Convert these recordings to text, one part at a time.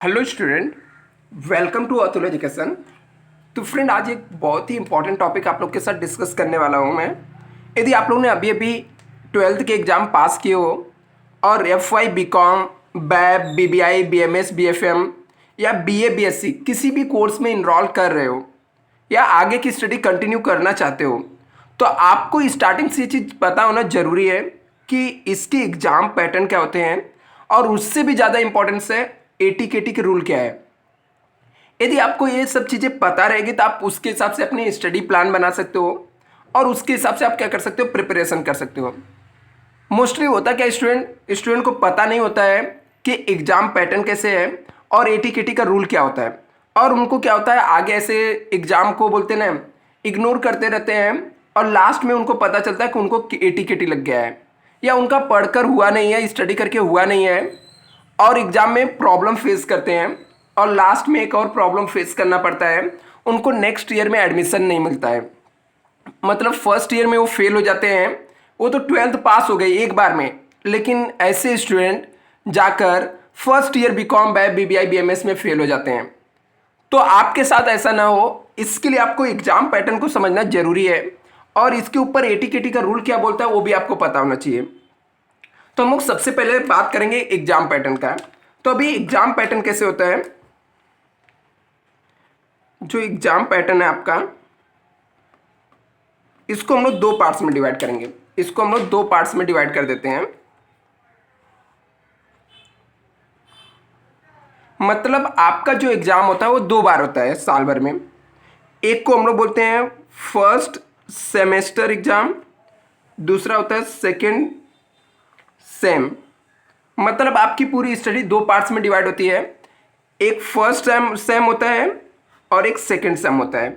Hello student, welcome to Atul education. तो friend, आज एक बहुत ही इंपॉर्टेंट टॉपिक आप लोग के साथ डिस्कस करने वाला हूँ मैं। यदि आप लोग ने अभी अभी ट्वेल्थ के एग्ज़ाम पास किए हो और एफ वाई बी कॉम बैब B B I B M S B F M या B A B S C किसी भी कोर्स में इनरोल कर रहे हो या आगे की स्टडी कंटिन्यू करना चाहते हो, तो आपको स्टार्टिंग से ये चीज़ पता होना जरूरी है कि इसके एग्ज़ाम पैटर्न क्या होते हैं और उससे भी ज़्यादा इंपॉर्टेंस है एटी केटी के रूल क्या है। यदि आपको ये सब चीज़ें पता रहेगी तो आप उसके हिसाब से अपनी स्टडी प्लान बना सकते हो और उसके हिसाब से आप क्या कर सकते हो, प्रिपरेशन कर सकते हो। मोस्टली होता क्या, स्टूडेंट को पता नहीं होता है कि एग्ज़ाम पैटर्न कैसे है और एटी केटी का रूल क्या होता है, और उनको क्या होता है आगे ऐसे एग्ज़ाम को बोलते ना इग्नोर करते रहते हैं और लास्ट में उनको पता चलता है कि उनको एटी केटी लग गया है या उनका पढ़कर हुआ नहीं है, स्टडी करके हुआ नहीं है और एग्ज़ाम में प्रॉब्लम फेस करते हैं और लास्ट में एक और प्रॉब्लम फेस करना पड़ता है, उनको नेक्स्ट ईयर में एडमिशन नहीं मिलता है। मतलब फर्स्ट ईयर में वो फेल हो जाते हैं। वो तो ट्वेल्थ पास हो गए एक बार में, लेकिन ऐसे स्टूडेंट जाकर first year B com by B B I B M S में फेल हो जाते हैं। तो आपके साथ ऐसा ना हो, इसके लिए आपको एग्जाम पैटर्न को समझना जरूरी है और इसके ऊपर एटी केटी का रूल क्या बोलता है वो भी आपको पता होना चाहिए। तो हम लोग सबसे पहले बात करेंगे एग्जाम पैटर्न का। तो अभी एग्जाम पैटर्न कैसे होता है, जो एग्जाम पैटर्न है आपका, इसको हम लोग दो पार्ट्स में डिवाइड करेंगे। इसको हम लोग दो पार्ट्स में डिवाइड कर देते हैं। मतलब आपका जो एग्जाम होता है वो दो बार होता है साल भर में। एक को हम लोग बोलते हैं फर्स्ट सेमेस्टर एग्जाम, दूसरा होता है सेकेंड सेम। मतलब आपकी पूरी स्टडी दो पार्ट्स में डिवाइड होती है। एक फर्स्ट सेम होता है और एक सेकेंड सेम होता है।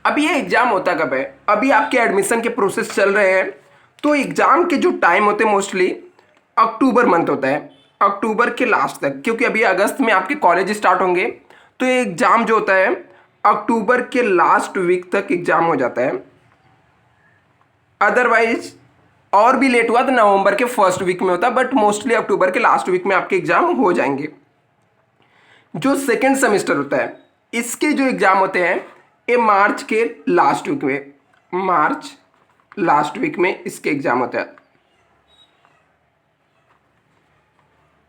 अब ये एग्जाम होता कब है, अभी आपके एडमिशन के प्रोसेस चल रहे हैं, तो एग्जाम के जो टाइम होते हैं मोस्टली अक्टूबर मंथ होता है, अक्टूबर के लास्ट तक, क्योंकि अभी अगस्त में आपके कॉलेज स्टार्ट होंगे। तो ये एग्जाम जो होता है अक्टूबर के लास्ट वीक तक एग्जाम हो जाता है। अदरवाइज और भी लेट हुआ तो नवंबर के फर्स्ट वीक में होता है, बट मोस्टली अक्टूबर के लास्ट वीक में आपके एग्जाम हो जाएंगे। जो सेकेंड सेमेस्टर होता है, इसके जो एग्जाम होते हैं ये मार्च के लास्ट वीक में, मार्च लास्ट वीक में इसके एग्जाम होता है।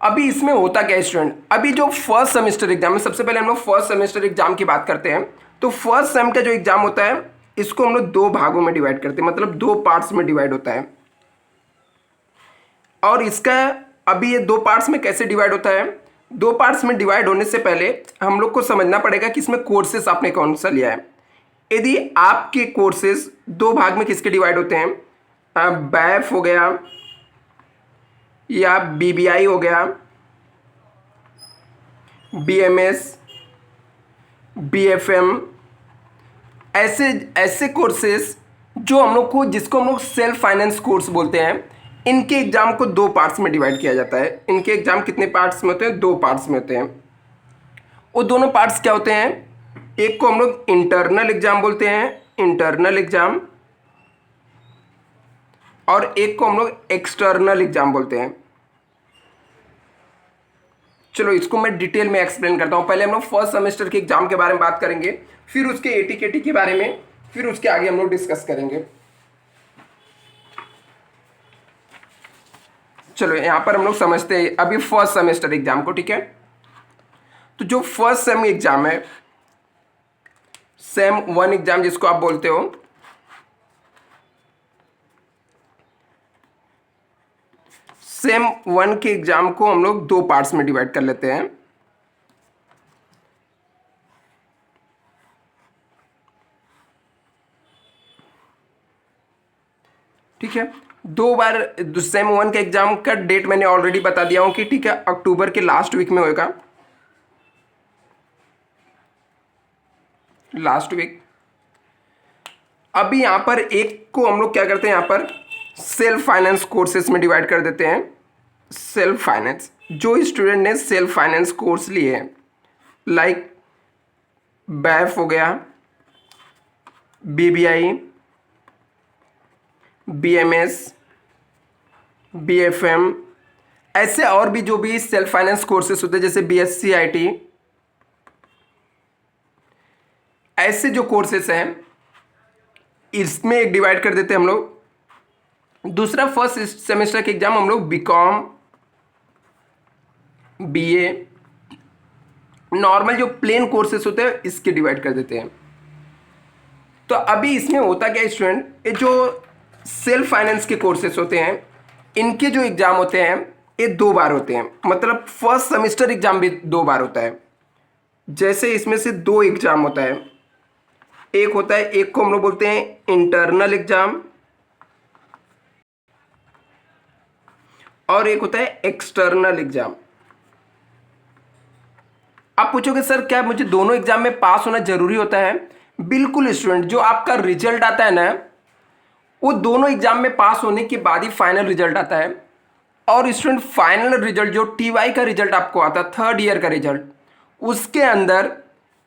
अभी इसमें होता क्या है स्टूडेंट, अभी जो फर्स्ट सेमेस्टर एग्जाम है, सबसे पहले हम लोग फर्स्ट सेमेस्टर एग्जाम की बात करते हैं। तो फर्स्ट सेम का जो एग्जाम होता है इसको हम लोग दो भागों में डिवाइड करते हैं, मतलब दो पार्ट्स में डिवाइड होता है। और इसका अभी ये दो पार्ट्स में कैसे डिवाइड होता है, दो पार्ट्स में डिवाइड होने से पहले हम लोग को समझना पड़ेगा कि इसमें कोर्सेस आपने कौन सा लिया है। यदि आपके कोर्सेज दो भाग में किसके डिवाइड होते हैं, बैफ हो गया या बीबीआई हो गया, बीएमएस, बीएफएम, ऐसे ऐसे कोर्सेज जो हम लोग को, जिसको हम लोग सेल्फ फाइनेंस कोर्स बोलते हैं, इनके एग्जाम को दो पार्ट्स में डिवाइड किया जाता है। इनके एग्जाम कितने पार्ट्स में होते हैं, दो पार्ट्स में होते हैं। वो दोनों पार्ट्स क्या होते हैं, एक को हम लोग इंटरनल एग्जाम बोलते हैं, इंटरनल एग्जाम, और एक को हम लोग एक्सटर्नल एग्जाम बोलते हैं। चलो इसको मैं डिटेल में एक्सप्लेन करता हूं। पहले हम लोग फर्स्ट सेमेस्टर के एग्जाम के बारे में बात करेंगे, फिर उसके एटी केटी के बारे में, फिर उसके आगे हम लोग डिस्कस करेंगे। चलो यहां पर हम लोग समझते हैं अभी फर्स्ट सेमेस्टर एग्जाम को, ठीक है। तो जो फर्स्ट सेम एग्जाम है, सेम वन एग्जाम जिसको आप बोलते हो, सेम वन के एग्जाम को हम लोग दो पार्ट्स में डिवाइड कर लेते हैं। ठीक है, दो बार सेम वन के एग्जाम का डेट मैंने ऑलरेडी बता दिया हूं कि ठीक है अक्टूबर के लास्ट वीक में होगा, लास्ट वीक। अभी यहां पर एक को हम लोग क्या करते हैं, यहां पर सेल्फ फाइनेंस कोर्सेस में डिवाइड कर देते हैं। सेल्फ फाइनेंस, जो स्टूडेंट ने सेल्फ फाइनेंस कोर्स लिए हैं, लाइक बैफ हो गया, बीबीआई, बीएमएस, बीएफएम, ऐसे और भी जो भी सेल्फ फाइनेंस कोर्सेस होते हैं जैसे BSc IT, ऐसे जो कोर्सेस हैं इसमें एक डिवाइड कर देते हैं हम लोग। दूसरा फर्स्ट सेमेस्टर के एग्जाम हम लोग BCom BA नॉर्मल जो प्लेन कोर्सेस होते हैं इसके डिवाइड कर देते हैं। तो अभी इसमें होता क्या स्टूडेंट, ये जो सेल्फ फाइनेंस के कोर्सेस होते हैं इनके जो एग्जाम होते हैं ये 2 बार होते हैं, मतलब फर्स्ट सेमेस्टर एग्जाम भी 2 बार होता है। जैसे इसमें से 2 एग्जाम होता है, एक होता है, एक को हम लोग बोलते हैं इंटरनल एग्जाम और एक होता है एक्सटर्नल एग्जाम। आप पूछोगे सर क्या मुझे दोनों एग्जाम में पास होना जरूरी होता है? बिल्कुल स्टूडेंट, जो आपका रिजल्ट आता है ना वो दोनों एग्जाम में पास होने के बाद ही फाइनल रिजल्ट आता है। और स्टूडेंट फाइनल रिजल्ट जो TY का रिजल्ट आपको आता है, 3rd ईयर का रिजल्ट, उसके अंदर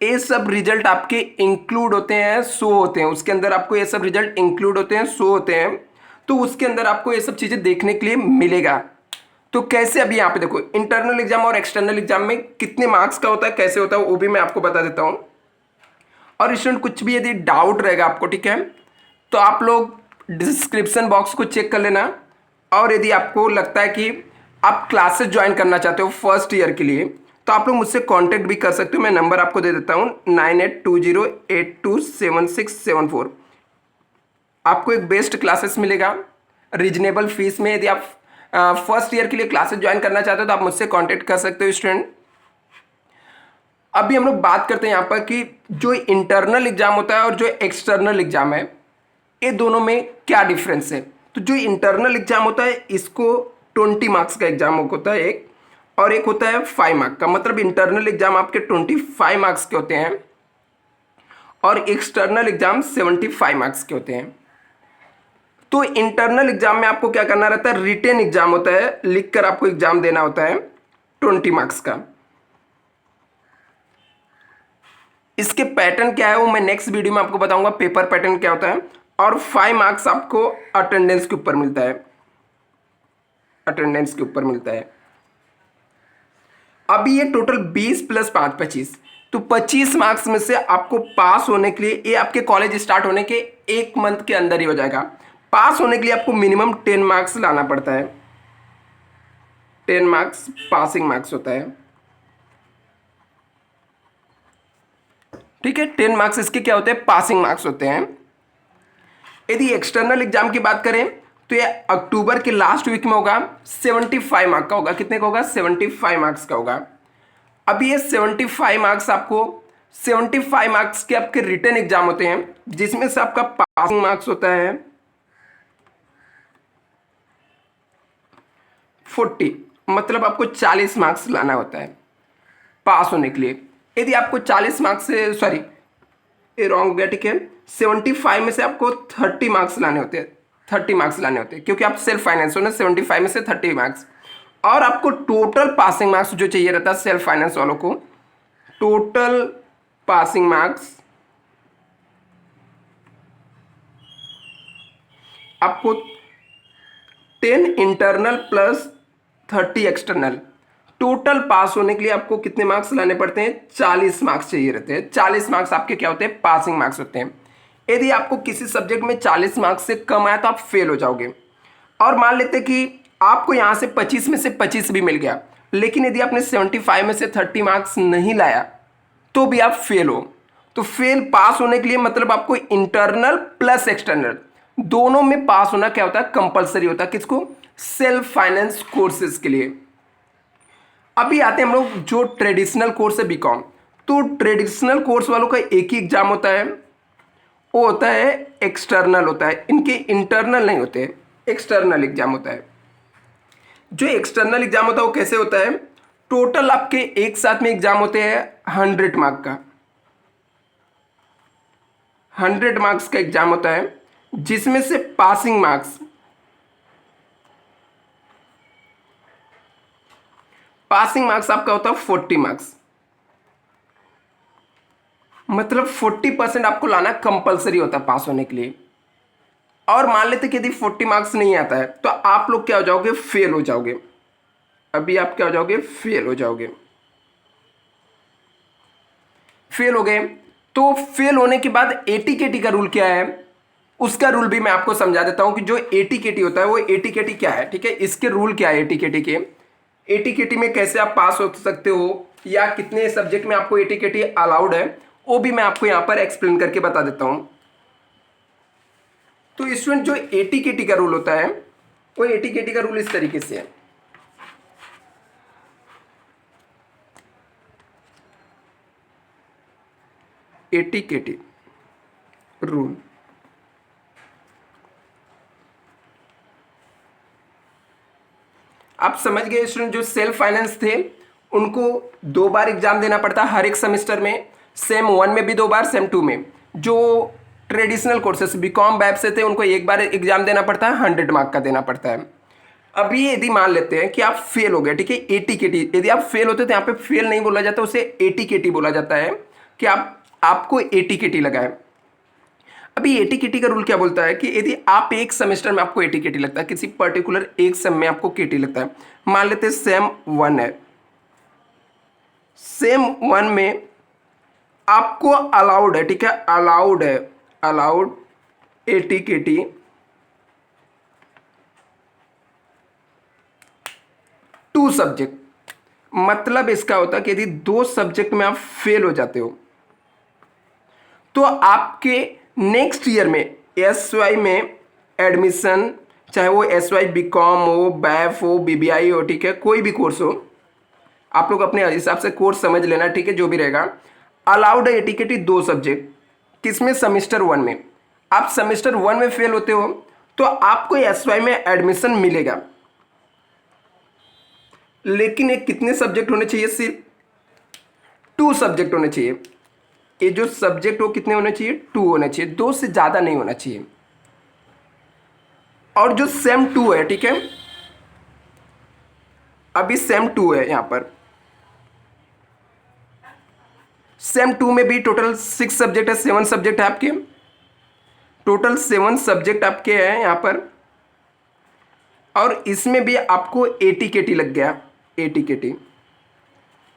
ये सब रिजल्ट आपके इंक्लूड होते हैं, शो होते हैं। उसके अंदर आपको ये सब रिजल्ट इंक्लूड होते हैं, शो होते हैं। तो उसके अंदर आपको ये सब चीज़ें देखने के लिए मिलेगा। तो कैसे, अभी यहाँ पे देखो इंटरनल एग्जाम और एक्सटर्नल एग्जाम में कितने मार्क्स का होता है, कैसे होता है वो भी मैं आपको बता देता हूँ। और स्टूडेंट कुछ भी यदि डाउट रहेगा आपको, ठीक है, तो आप लोग डिस्क्रिप्शन बॉक्स को चेक कर लेना। और यदि आपको लगता है कि आप क्लासेस ज्वाइन करना चाहते हो फर्स्ट ईयर के लिए तो आप लोग मुझसे कांटेक्ट भी कर सकते हो। मैं नंबर आपको दे देता हूँ 9820827674। आपको एक बेस्ट क्लासेस मिलेगा रीजनेबल फीस में। यदि आप फर्स्ट ईयर के लिए क्लासेस ज्वाइन करना चाहते हो तो आप मुझसे कांटेक्ट कर सकते हो स्टूडेंट। अभी हम लोग बात करते हैं यहाँ पर कि जो इंटरनल एग्जाम होता है और जो एक्सटर्नल एग्जाम है ये दोनों में क्या डिफरेंस है। तो जो इंटरनल एग्जाम होता है इसको 20 मार्क्स का एग्जाम होता है एक, और एक होता है 5 मार्क्स का। मतलब इंटरनल एग्जाम आपके 25 मार्क्स के होते हैं और एक्सटर्नल एग्जाम 75 मार्क्स के होते हैं। तो इंटरनल एग्जाम में आपको क्या करना रहता है, रिटेन एग्जाम होता है, लिखकर आपको एग्जाम देना होता है 20 मार्क्स का। इसके पैटर्न क्या है वो मैं नेक्स्ट वीडियो में आपको बताऊंगा, पेपर पैटर्न क्या होता है। और 5 मार्क्स आपको अटेंडेंस के ऊपर मिलता है, अटेंडेंस के ऊपर मिलता है। अभी ये टोटल 20 + 5 25, तो 25 मार्क्स में से आपको पास होने के लिए, ये आपके कॉलेज स्टार्ट होने के 1 मंथ के अंदर ही हो जाएगा। पास होने के लिए आपको मिनिमम 10 मार्क्स लाना पड़ता है। 10 मार्क्स पासिंग मार्क्स होता है, ठीक है। 10 मार्क्स इसके क्या होते हैं, पासिंग मार्क्स होते हैं। यदि एक्सटर्नल एग्जाम की बात करें तो ये अक्टूबर के लास्ट वीक में होगा, 75 मार्क्स का होगा। कितने का होगा, 75 मार्क्स का होगा। अभी ये 75 मार्क्स आपको, 75 मार्क्स के आपके रिटन एग्जाम होते हैं जिसमें से आपका पासिंग मार्क्स होता है 40, मतलब आपको 40 मार्क्स लाना होता है पास होने के लिए। यदि आपको 40 मार्क्स से, सॉरी ये रॉन्ग हो गया, ठीक है, 75 में से आपको 30 मार्क्स लाने होते हैं, 30 मार्क्स लाने होते हैं क्योंकि आप सेल्फ फाइनेंस हो ना। 75 में से 30 मार्क्स, और आपको टोटल पासिंग मार्क्स जो चाहिए रहता है सेल्फ फाइनेंस वालों को, टोटल पासिंग मार्क्स आपको 10 इंटरनल प्लस 30 एक्सटर्नल, टोटल पास होने के लिए आपको कितने मार्क्स लाने पड़ते हैं, 40 मार्क्स चाहिए रहते हैं। 40 मार्क्स आपके क्या होते हैं, पासिंग मार्क्स होते हैं। यदि आपको किसी सब्जेक्ट में 40 मार्क्स से कम आया तो आप फेल हो जाओगे। और मान लेते कि आपको यहाँ से 25 में से 25 भी मिल गया, लेकिन यदि आपने 75 में से 30 मार्क्स नहीं लाया तो भी आप फेल हो। तो फेल पास होने के लिए मतलब आपको इंटरनल प्लस एक्सटर्नल दोनों में पास होना क्या होता है, कंपलसरी होता है। किसको, सेल्फ फाइनेंस कोर्सेज के लिए। अभी आते हैं हम लोग जो ट्रेडिशनल कोर्स है BCom। तो ट्रेडिशनल कोर्स वालों का एक ही एग्जाम होता है, वो होता है एक्सटर्नल होता है। इनके इंटरनल नहीं होते, एक्सटर्नल एग्जाम होता है। जो एक्सटर्नल एग्जाम होता है वो कैसे होता है, टोटल आपके एक साथ में एग्जाम होते हैं 100 मार्क का, 100 मार्क्स का एग्जाम होता है जिसमें से पासिंग मार्क्स, पासिंग मार्क्स आपका होता है 40 मार्क्स। मतलब 40% आपको लाना कंपलसरी होता है पास होने के लिए। और मान लेते कि यदि 40 मार्क्स नहीं आता है तो आप लोग क्या हो जाओगे, फेल हो जाओगे। अभी आप क्या हो जाओगे, फेल हो जाओगे। फेल हो गए तो फेल होने के बाद एटीकेटी का रूल क्या है, उसका रूल भी मैं आपको समझा देता हूं कि जो एटीकेटी होता है वो एटीकेटी क्या है, ठीक है, इसके रूल क्या है एटीकेटी के, एटीकेटी में कैसे आप पास हो सकते हो या कितने सब्जेक्ट में आपको एटीकेटी अलाउड है, वो भी मैं आपको यहां पर एक्सप्लेन करके बता देता हूं। तो स्टूडेंट जो एटीकेटी का रूल होता है वो एटीकेटी का रूल इस तरीके से है। एटीकेटी रूल, आप समझ गए स्टूडेंट, जो सेल्फ फाइनेंस थे उनको 2 बार एग्जाम देना पड़ता है हर एक सेमेस्टर में, सेम 1 में भी 2 बार, सेम 2 में। जो ट्रेडिशनल कोर्सेस बीकॉम बैच से थे उनको 1 बार एग्जाम देना पड़ता है, 100 मार्क का देना पड़ता है। अभी यदि मान लेते हैं कि आप फेल हो गए, ठीक है, एटीकेटी, यदि आप फेल होते तो यहाँ पे फेल नहीं बोला जाता, उसे एटीकेटी बोला जाता है कि आपको एटीकेटी लगा है। अभी एटीकेटी का रूल क्या बोलता है कि यदि आप एक सेमेस्टर में आपको एटीकेटी लगता है, किसी पर्टिकुलर एक सेम में आपको केटी लगता है, मान लेते हैं सेम 1 है, सेम 1 में आपको अलाउड है, ठीक है, अलाउड है, अलाउड एटीकेटी 2 सब्जेक्ट। मतलब इसका होता है कि यदि 2 सब्जेक्ट में आप फेल हो जाते हो तो आपके नेक्स्ट ईयर में एसवाई में एडमिशन, चाहे वो एसवाई बीकॉम हो, बैफ हो, बीबीआई हो, ठीक है, कोई भी कोर्स हो, आप लोग अपने हिसाब से कोर्स समझ लेना, ठीक है, जो भी रहेगा। अलाउड है एटीकेटी 2 सब्जेक्ट, किसमें, सेमेस्टर 1 में। आप सेमेस्टर 1 में फेल होते हो तो आपको एसवाई में एडमिशन मिलेगा, लेकिन ये कितने सब्जेक्ट होने चाहिए, सिर्फ 2 सब्जेक्ट होने चाहिए। ये जो सब्जेक्ट हो कितने होने चाहिए, 2 होने चाहिए, 2 से ज्यादा नहीं होना चाहिए। और जो सेम 2 है, ठीक है, अभी सेम 2 है, यहां पर सेम 2 में भी टोटल 6 सब्जेक्ट है, 7 सब्जेक्ट है आपके, टोटल 7 सब्जेक्ट आपके हैं यहां पर। और इसमें भी आपको एटीकेटी लग गया, एटीकेटी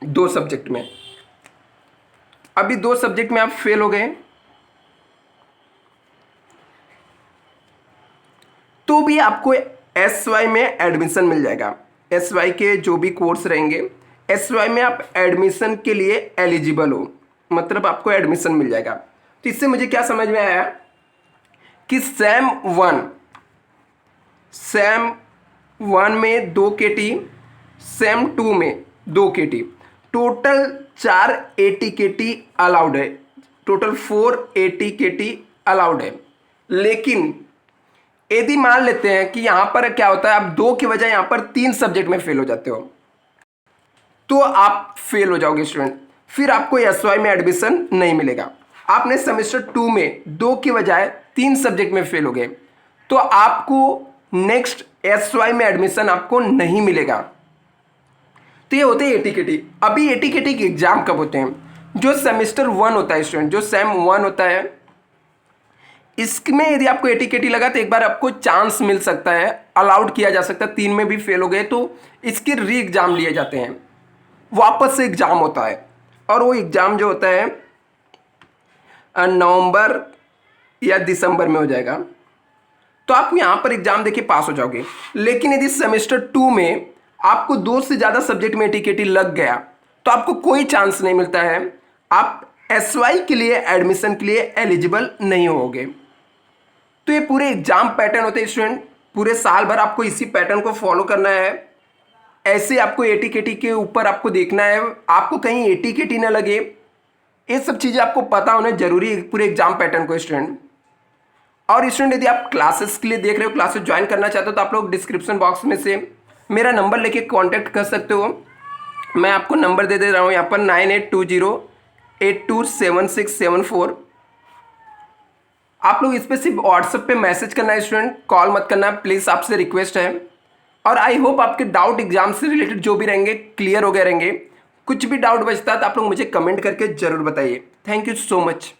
2 सब्जेक्ट में। अभी 2 सब्जेक्ट में आप फेल हो गए तो भी आपको एसवाई में एडमिशन मिल जाएगा। एसवाई के जो भी कोर्स रहेंगे, एसवाई में आप एडमिशन के लिए एलिजिबल हो, मतलब आपको एडमिशन मिल जाएगा। तो इससे मुझे क्या समझ में आया कि सेम 1 में 2 केटी, सेम 2 में 2 केटी, टोटल 4 एटीकेटी अलाउड है, टोटल 4 एटीकेटी अलाउड है। लेकिन यदि मान लेते हैं कि यहां पर क्या होता है, आप 2 की बजाय यहां पर 3 सब्जेक्ट में फेल हो जाते हो तो आप फेल हो जाओगे स्टूडेंट, फिर आपको एसवाई में एडमिशन नहीं मिलेगा। आपने सेमेस्टर 2 में 2 की बजाय 3 सब्जेक्ट में फेल हो गए तो आपको नेक्स्ट एसवाई में एडमिशन आपको नहीं मिलेगा। तो ये होते हैं एटीकेटी। अभी एटीकेटी के एग्जाम कब होते हैं, जो सेमेस्टर 1 होता है स्टूडेंट, जो सेम 1 होता है, इसमें यदि आपको एटीकेटी लगा तो एक बार आपको चांस मिल सकता है, अलाउड किया जा सकता है। 3 में भी फेल हो गए तो इसके री एग्जाम लिए जाते हैं, वापस से एग्जाम होता है, और वो एग्जाम जो होता है नवंबर या दिसंबर में हो जाएगा। तो आप यहां पर एग्जाम देके पास हो जाओगे। लेकिन यदि सेमेस्टर 2 में आपको 2 से ज्यादा सब्जेक्ट में एटीकेटी लग गया तो आपको कोई चांस नहीं मिलता है, आप एसवाई के लिए एडमिशन के लिए एलिजिबल नहीं होगे। तो ये पूरे एग्जाम पैटर्न होते हैं स्टूडेंट, पूरे साल भर आपको इसी पैटर्न को फॉलो करना है। ऐसे आपको एटीकेटी के ऊपर आपको देखना है, आपको कहीं एटीकेटी ना लगे, ये सब चीजें आपको पता होना जरूरी है पूरे एग्जाम पैटर्न को स्टूडेंट। और स्टूडेंट यदि आप क्लासेस के लिए देख रहे हो, क्लासेस ज्वाइन करना चाहते हो, तो आप लोग डिस्क्रिप्शन बॉक्स में से मेरा नंबर लेके कांटेक्ट कर सकते हो। मैं आपको नंबर दे रहा हूँ यहाँ पर 9820827674। आप लोग इस पर सिर्फ व्हाट्सएप पे मैसेज करना है स्टूडेंट, कॉल मत करना प्लीज़, आपसे रिक्वेस्ट है। और आई होप आपके डाउट एग्जाम से रिलेटेड जो भी रहेंगे क्लियर हो गए रहेंगे। कुछ भी डाउट बचता है तो आप लोग मुझे कमेंट करके जरूर बताइए। Thank you so much.